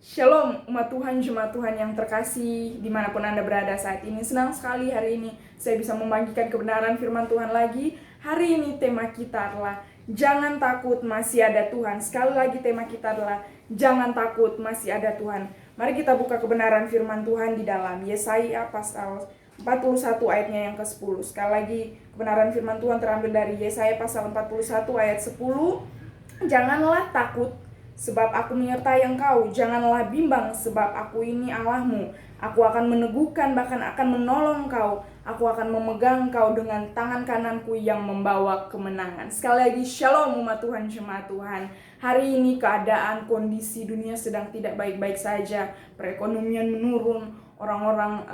Shalom umat Tuhan, jemaat Tuhan yang terkasih dimanapun Anda berada saat ini. Senang sekali hari ini saya bisa membagikan kebenaran firman Tuhan lagi. Hari ini tema kita adalah jangan takut, masih ada Tuhan. Sekali lagi tema kita adalah jangan takut, masih ada Tuhan. Mari kita buka kebenaran firman Tuhan di dalam Yesaya pasal 41 ayatnya yang ke-10. Sekali lagi kebenaran firman Tuhan terambil dari Yesaya pasal 41 ayat 10. Janganlah takut, sebab aku menyertai engkau. Janganlah bimbang, sebab aku ini Allahmu. Aku akan meneguhkan, bahkan akan menolong engkau. Aku akan memegang engkau dengan tangan kananku yang membawa kemenangan. Sekali lagi, shalom umat Tuhan, jemaat Tuhan. Hari ini keadaan kondisi dunia sedang tidak baik-baik saja. Perekonomian menurun, orang-orang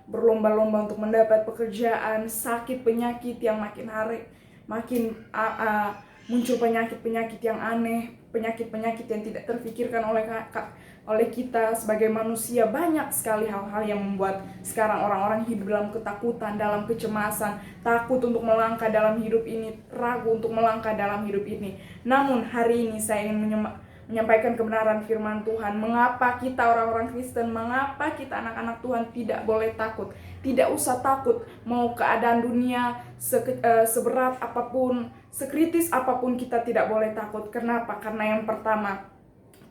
berlomba-lomba untuk mendapat pekerjaan, sakit penyakit yang makin hari makin muncul penyakit-penyakit yang aneh, penyakit-penyakit yang tidak terfikirkan oleh kita sebagai manusia. Banyak sekali hal-hal yang membuat sekarang orang-orang hidup dalam ketakutan, dalam kecemasan, takut untuk melangkah dalam hidup ini, ragu untuk melangkah dalam hidup ini. Namun hari ini saya ingin menyampaikan kebenaran firman Tuhan. Mengapa kita orang-orang Kristen, mengapa kita anak-anak Tuhan tidak boleh takut? Tidak usah takut, mau keadaan dunia seberat apapun, sekritis apapun, kita tidak boleh takut. Kenapa? Karena yang pertama,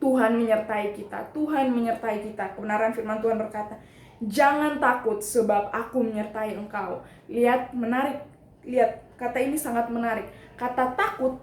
Tuhan menyertai kita. Tuhan menyertai kita. Kebenaran firman Tuhan berkata, jangan takut sebab aku menyertai engkau. Lihat, menarik. Lihat, kata ini sangat menarik. Kata takut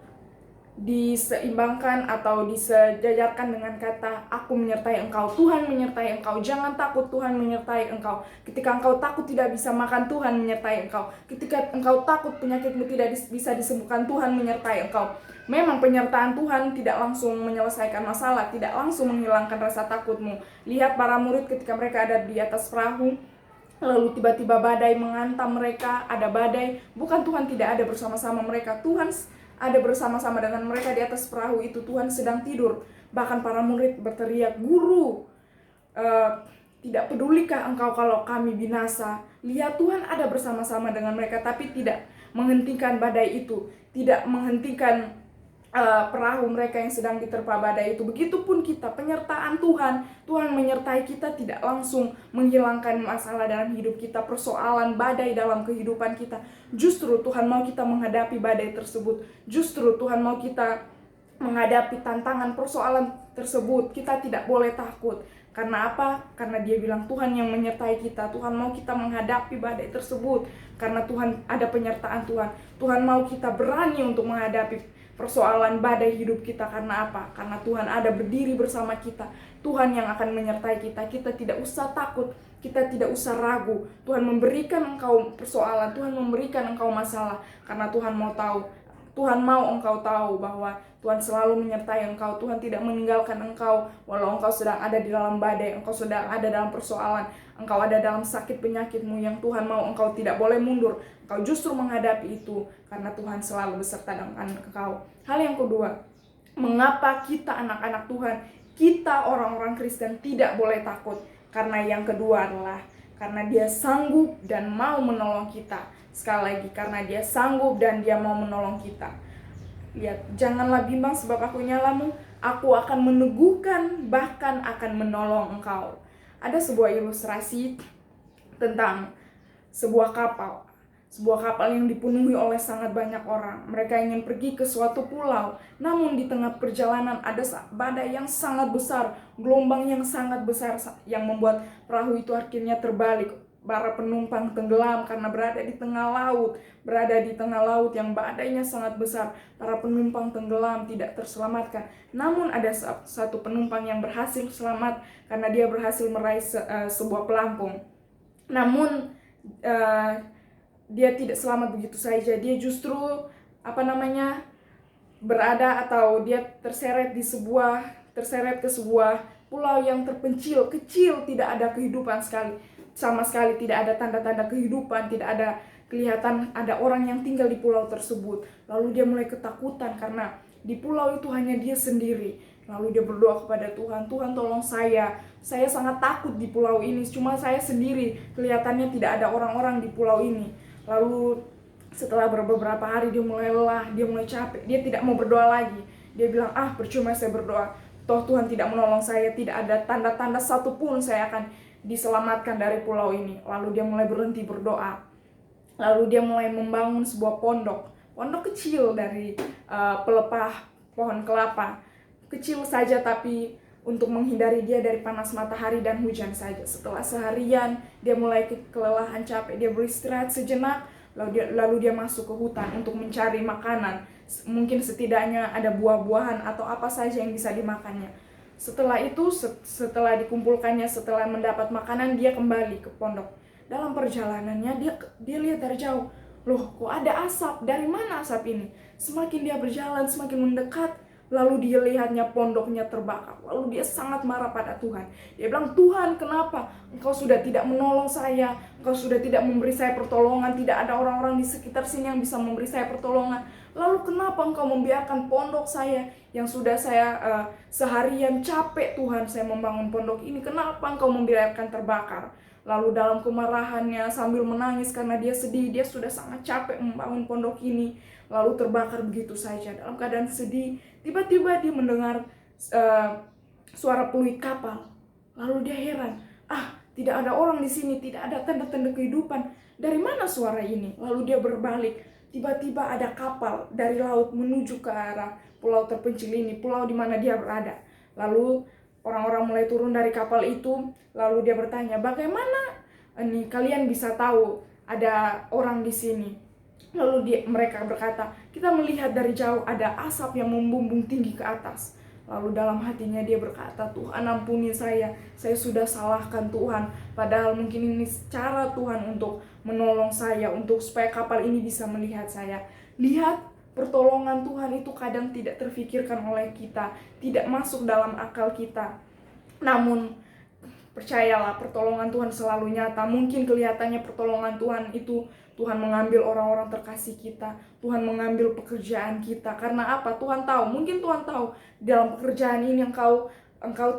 diseimbangkan atau disejajarkan dengan kata aku menyertai engkau. Tuhan menyertai engkau. Jangan takut, Tuhan menyertai engkau. Ketika engkau takut tidak bisa makan, Tuhan menyertai engkau. Ketika engkau takut penyakitmu tidak bisa disembuhkan, Tuhan menyertai engkau. Memang penyertaan Tuhan tidak langsung menyelesaikan masalah, tidak langsung menghilangkan rasa takutmu. Lihat para murid ketika mereka ada di atas perahu, lalu tiba-tiba badai menghantam mereka. Ada badai, bukan Tuhan tidak ada bersama-sama mereka. Tuhan ada bersama-sama dengan mereka di atas perahu itu. Tuhan sedang tidur. Bahkan para murid berteriak, Guru, tidak pedulikah engkau kalau kami binasa? Lihat, Tuhan ada bersama-sama dengan mereka, tapi tidak menghentikan badai itu, tidak menghentikan perahu mereka yang sedang diterpa badai itu. Begitupun kita, penyertaan Tuhan. Tuhan menyertai kita, tidak langsung menghilangkan masalah dalam hidup kita, persoalan badai dalam kehidupan kita. Justru Tuhan mau kita menghadapi badai tersebut. Justru Tuhan mau kita menghadapi tantangan persoalan tersebut. Kita tidak boleh takut. Karena apa? Karena Dia bilang Tuhan yang menyertai kita. Tuhan mau kita menghadapi badai tersebut. Karena Tuhan ada penyertaan Tuhan. Tuhan mau kita berani untuk menghadapi persoalan badai hidup kita. Karena apa? Karena Tuhan ada berdiri bersama kita. Tuhan yang akan menyertai kita. Kita tidak usah takut, kita tidak usah ragu. Tuhan memberikan engkau persoalan, Tuhan memberikan engkau masalah, karena Tuhan mau tahu, Tuhan mau engkau tahu bahwa Tuhan selalu menyertai engkau. Tuhan tidak meninggalkan engkau walau engkau sedang ada di dalam badai, engkau sedang ada dalam persoalan, engkau ada dalam sakit penyakitmu. Yang Tuhan mau engkau tidak boleh mundur, engkau justru menghadapi itu, karena Tuhan selalu beserta dengan engkau. Hal yang kedua, mengapa kita anak-anak Tuhan, kita orang-orang Kristen tidak boleh takut? Karena yang kedua adalah karena Dia sanggup dan mau menolong kita. Sekali lagi, karena Dia sanggup dan Dia mau menolong kita. Lihat, janganlah bimbang sebab aku nyalamu. Aku akan meneguhkan, bahkan akan menolong engkau. Ada sebuah ilustrasi tentang sebuah kapal. Sebuah kapal yang dipenuhi oleh sangat banyak orang. Mereka ingin pergi ke suatu pulau. Namun di tengah perjalanan ada badai yang sangat besar, gelombang yang sangat besar yang membuat perahu itu akhirnya terbalik. Para penumpang tenggelam karena berada di tengah laut. Berada di tengah laut yang badainya sangat besar. Para penumpang tenggelam, tidak terselamatkan. Namun ada satu penumpang yang berhasil selamat karena dia berhasil meraih sebuah pelampung. Namun dia tidak selamat begitu saja. Dia justru berada atau dia terseret ke sebuah pulau yang terpencil, kecil, tidak ada kehidupan sama sekali tidak ada tanda-tanda kehidupan, tidak ada kelihatan ada orang yang tinggal di pulau tersebut. Lalu dia mulai ketakutan karena di pulau itu hanya dia sendiri. Lalu dia berdoa kepada Tuhan, Tuhan tolong saya sangat takut di pulau ini, cuma saya sendiri, kelihatannya tidak ada orang-orang di pulau ini. Lalu setelah beberapa hari dia mulai lelah, dia mulai capek, dia tidak mau berdoa lagi. Dia bilang, percuma saya berdoa, toh Tuhan tidak menolong saya, tidak ada tanda-tanda satupun saya akan diselamatkan dari pulau ini. Lalu dia mulai berhenti berdoa. Lalu dia mulai membangun sebuah pondok kecil dari pelepah pohon kelapa. Kecil saja, tapi untuk menghindari dia dari panas matahari dan hujan saja. Setelah seharian dia mulai kelelahan, capek, dia beristirahat sejenak, lalu dia masuk ke hutan untuk mencari makanan. Mungkin setidaknya ada buah-buahan atau apa saja yang bisa dimakannya. Setelah itu, setelah dikumpulkannya, setelah mendapat makanan, dia kembali ke pondok. Dalam perjalanannya dia lihat dari jauh, loh kok ada asap, dari mana asap ini? Semakin dia berjalan, semakin mendekat, lalu dia lihatnya pondoknya terbakar. Lalu dia sangat marah pada Tuhan. Dia bilang, Tuhan, kenapa Engkau sudah tidak menolong saya? Engkau sudah tidak memberi saya pertolongan. Tidak ada orang-orang di sekitar sini yang bisa memberi saya pertolongan. Lalu kenapa Engkau membiarkan pondok saya yang sudah saya seharian capek, Tuhan, saya membangun pondok ini. Kenapa Engkau membiarkan terbakar? Lalu dalam kemarahannya sambil menangis karena dia sedih, dia sudah sangat capek membangun pondok ini, lalu terbakar begitu saja. Dalam keadaan sedih, tiba-tiba dia mendengar suara peluit kapal. Lalu dia heran, tidak ada orang di sini, tidak ada tanda-tanda kehidupan. Dari mana suara ini? Lalu dia berbalik, tiba-tiba ada kapal dari laut menuju ke arah pulau terpencil ini, pulau di mana dia berada. Lalu orang-orang mulai turun dari kapal itu, lalu dia bertanya, bagaimana kalian bisa tahu ada orang di sini? Lalu mereka berkata, kita melihat dari jauh ada asap yang membumbung tinggi ke atas. Lalu dalam hatinya dia berkata, Tuhan ampuni saya sudah salahkan Tuhan. Padahal mungkin ini cara Tuhan untuk menolong saya, untuk supaya kapal ini bisa melihat saya. Lihat, pertolongan Tuhan itu kadang tidak terfikirkan oleh kita, tidak masuk dalam akal kita. Namun percayalah, pertolongan Tuhan selalu nyata. Mungkin kelihatannya pertolongan Tuhan itu Tuhan mengambil orang-orang terkasih kita, Tuhan mengambil pekerjaan kita. Karena apa? Tuhan tahu, mungkin Tuhan tahu dalam pekerjaan ini engkau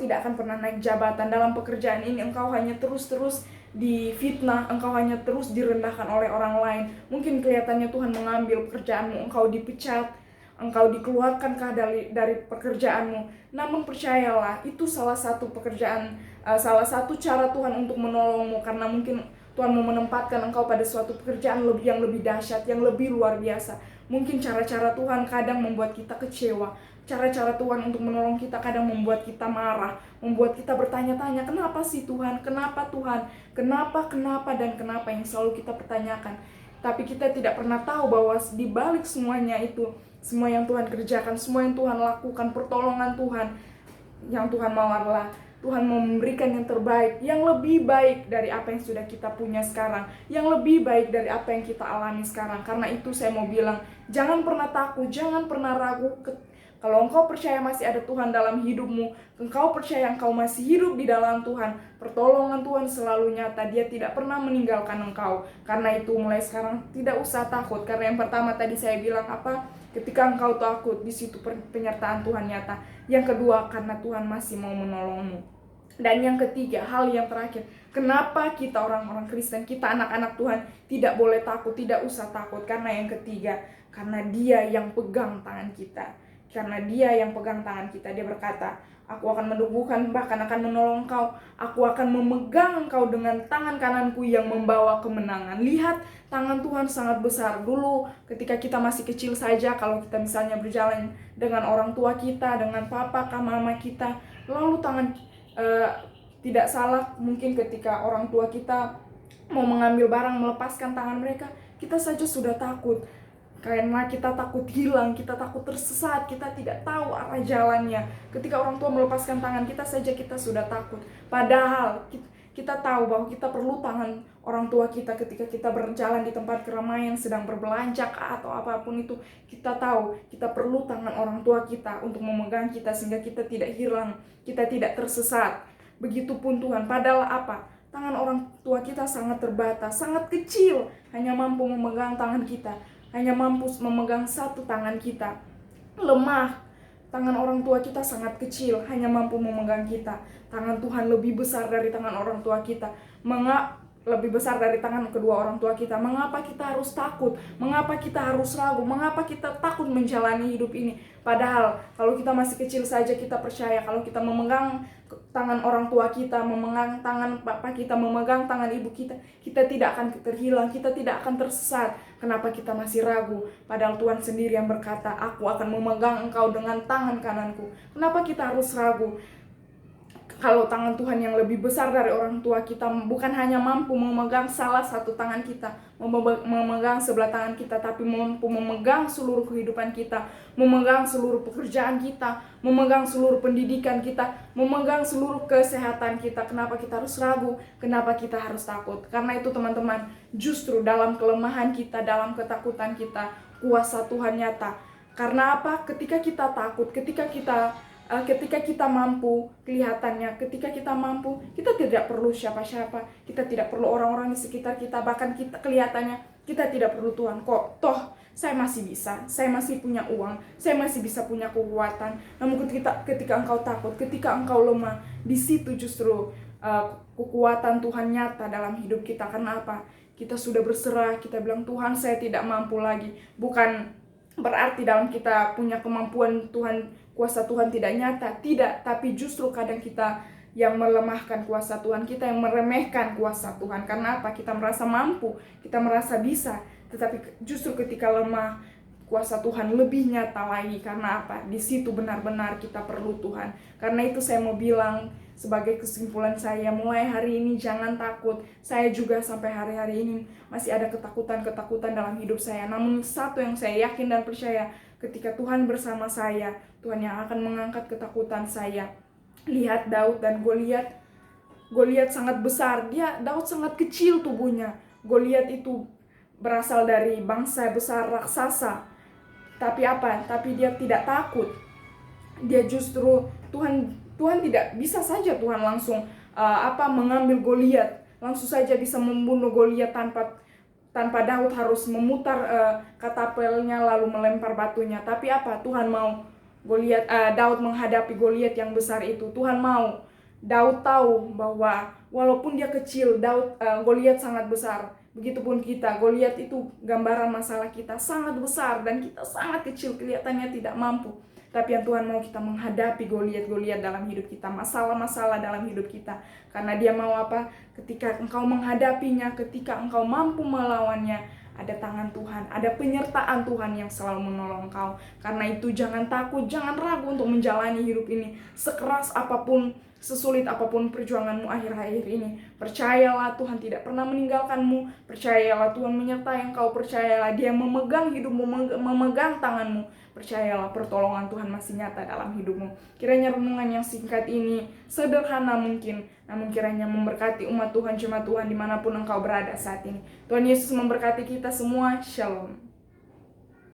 tidak akan pernah naik jabatan. Dalam pekerjaan ini engkau hanya terus-terus difitnah, engkau hanya terus direndahkan oleh orang lain. Mungkin kelihatannya Tuhan mengambil pekerjaanmu, engkau dipecat, engkau dikeluarkan dari pekerjaanmu. Namun percayalah, itu salah satu pekerjaan, salah satu cara Tuhan untuk menolongmu. Karena mungkin Tuhan mau menempatkan engkau pada suatu pekerjaan yang lebih dahsyat, yang lebih luar biasa. Mungkin cara-cara Tuhan kadang membuat kita kecewa. Cara-cara Tuhan untuk menolong kita kadang membuat kita marah, membuat kita bertanya-tanya, kenapa sih Tuhan? Kenapa Tuhan? Kenapa, dan kenapa yang selalu kita pertanyakan. Tapi kita tidak pernah tahu bahwa di balik semuanya itu, semua yang Tuhan kerjakan, semua yang Tuhan lakukan, pertolongan Tuhan, yang Tuhan mau adalah Tuhan memberikan yang terbaik, yang lebih baik dari apa yang sudah kita punya sekarang, yang lebih baik dari apa yang kita alami sekarang. Karena itu saya mau bilang, jangan pernah takut, jangan pernah ragu. Kalau engkau percaya masih ada Tuhan dalam hidupmu, engkau percaya engkau masih hidup di dalam Tuhan, pertolongan Tuhan selalu nyata. Dia tidak pernah meninggalkan engkau. Karena itu mulai sekarang tidak usah takut. Karena yang pertama tadi saya bilang apa? Ketika engkau takut, di situ penyertaan Tuhan nyata. Yang kedua, karena Tuhan masih mau menolongmu. Dan yang ketiga, hal yang terakhir, kenapa kita orang-orang Kristen, kita anak-anak Tuhan tidak boleh takut, tidak usah takut? Karena yang ketiga, karena Dia yang pegang tangan kita. Karena Dia yang pegang tangan kita. Dia berkata, aku akan meneguhkan, bahkan akan menolong engkau. Aku akan memegang engkau dengan tangan kananku yang membawa kemenangan. Lihat, tangan Tuhan sangat besar. Dulu ketika kita masih kecil saja, kalau kita misalnya berjalan dengan orang tua kita, dengan papa, mama kita, lalu tidak salah mungkin ketika orang tua kita mau mengambil barang, melepaskan tangan mereka, kita saja sudah takut. Karena kita takut hilang, kita takut tersesat, kita tidak tahu arah jalannya. Ketika orang tua melepaskan tangan kita saja, kita sudah takut. Padahal kita tahu bahwa kita perlu tangan orang tua kita ketika kita berjalan di tempat keramaian, sedang berbelanja atau apapun itu. Kita tahu kita perlu tangan orang tua kita untuk memegang kita sehingga kita tidak hilang, kita tidak tersesat. Begitupun Tuhan. Padahal apa? Tangan orang tua kita sangat terbatas, sangat kecil, hanya mampu memegang tangan kita. Hanya mampu memegang satu tangan kita. Lemah. Tangan orang tua kita sangat kecil, hanya mampu memegang kita. Tangan Tuhan lebih besar dari tangan orang tua kita. lebih besar dari tangan kedua orang tua kita. Mengapa kita harus takut? Mengapa kita harus ragu? Mengapa kita takut menjalani hidup ini? Padahal kalau kita masih kecil saja kita percaya kalau kita memegang tangan orang tua kita, memegang tangan bapak kita, memegang tangan ibu kita, kita tidak akan terhilang, kita tidak akan tersesat. Kenapa kita masih ragu? Padahal Tuhan sendiri yang berkata, aku akan memegang engkau dengan tangan kananku. Kenapa kita harus ragu? Kalau tangan Tuhan yang lebih besar dari orang tua kita bukan hanya mampu memegang salah satu tangan kita, memegang sebelah tangan kita, tapi mampu memegang seluruh kehidupan kita, memegang seluruh pekerjaan kita, memegang seluruh pendidikan kita, memegang seluruh kesehatan kita. Kenapa kita harus ragu? Kenapa kita harus takut? Karena itu teman-teman, justru dalam kelemahan kita, dalam ketakutan kita, kuasa Tuhan nyata. Karena apa? Ketika kita takut, ketika kita mampu, kelihatannya ketika kita mampu, kita tidak perlu siapa-siapa, kita tidak perlu orang-orang di sekitar kita, bahkan kita kelihatannya kita tidak perlu Tuhan. Kok toh saya masih bisa, saya masih punya uang, saya masih bisa punya kekuatan. Namun ketika engkau takut, ketika engkau lemah, di situ justru kekuatan Tuhan nyata dalam hidup kita. Karena apa? Kita sudah berserah, kita bilang Tuhan saya tidak mampu lagi. Bukan berarti dalam kita punya kemampuan kuasa Tuhan tidak nyata, tidak, tapi justru kadang kita yang melemahkan kuasa Tuhan, kita yang meremehkan kuasa Tuhan. Karena apa? Kita merasa mampu, kita merasa bisa, tetapi justru ketika lemah, kuasa Tuhan lebih nyata lagi. Karena apa? Di situ benar-benar kita perlu Tuhan. Karena itu saya mau bilang sebagai kesimpulan saya, mulai hari ini jangan takut. Saya juga sampai hari-hari ini masih ada ketakutan-ketakutan dalam hidup saya. Namun satu yang saya yakin dan percaya, ketika Tuhan bersama saya, Tuhan yang akan mengangkat ketakutan saya. Lihat Daud dan Goliat sangat besar. Daud sangat kecil tubuhnya. Goliat itu berasal dari bangsa besar raksasa. Tapi apa? Tapi dia tidak takut. Dia justru Tuhan tidak bisa saja Tuhan langsung mengambil Goliat, langsung saja bisa membunuh Goliat tanpa Daud harus memutar katapelnya lalu melempar batunya. Tapi apa? Tuhan mau Daud menghadapi Goliat yang besar itu. Tuhan mau Daud tahu bahwa walaupun dia kecil, Goliat sangat besar. Begitupun kita, Goliat itu gambaran masalah kita sangat besar dan kita sangat kecil, kelihatannya tidak mampu. Tapi yang Tuhan mau kita menghadapi Goliat dalam hidup kita, masalah-masalah dalam hidup kita. Karena dia mau apa? Ketika engkau menghadapinya, ketika engkau mampu melawannya, ada tangan Tuhan, ada penyertaan Tuhan yang selalu menolong engkau. Karena itu jangan takut, jangan ragu untuk menjalani hidup ini. Sekeras apapun, sesulit apapun perjuanganmu akhir-akhir ini, percayalah Tuhan tidak pernah meninggalkanmu. Percayalah Tuhan menyertai engkau. Percayalah dia memegang hidupmu, memegang tanganmu. Percayalah pertolongan Tuhan masih nyata dalam hidupmu. Kiranya renungan yang singkat ini sederhana mungkin, namun kiranya memberkati umat Tuhan, jemaat Tuhan dimanapun engkau berada saat ini. Tuhan Yesus memberkati kita semua. Shalom.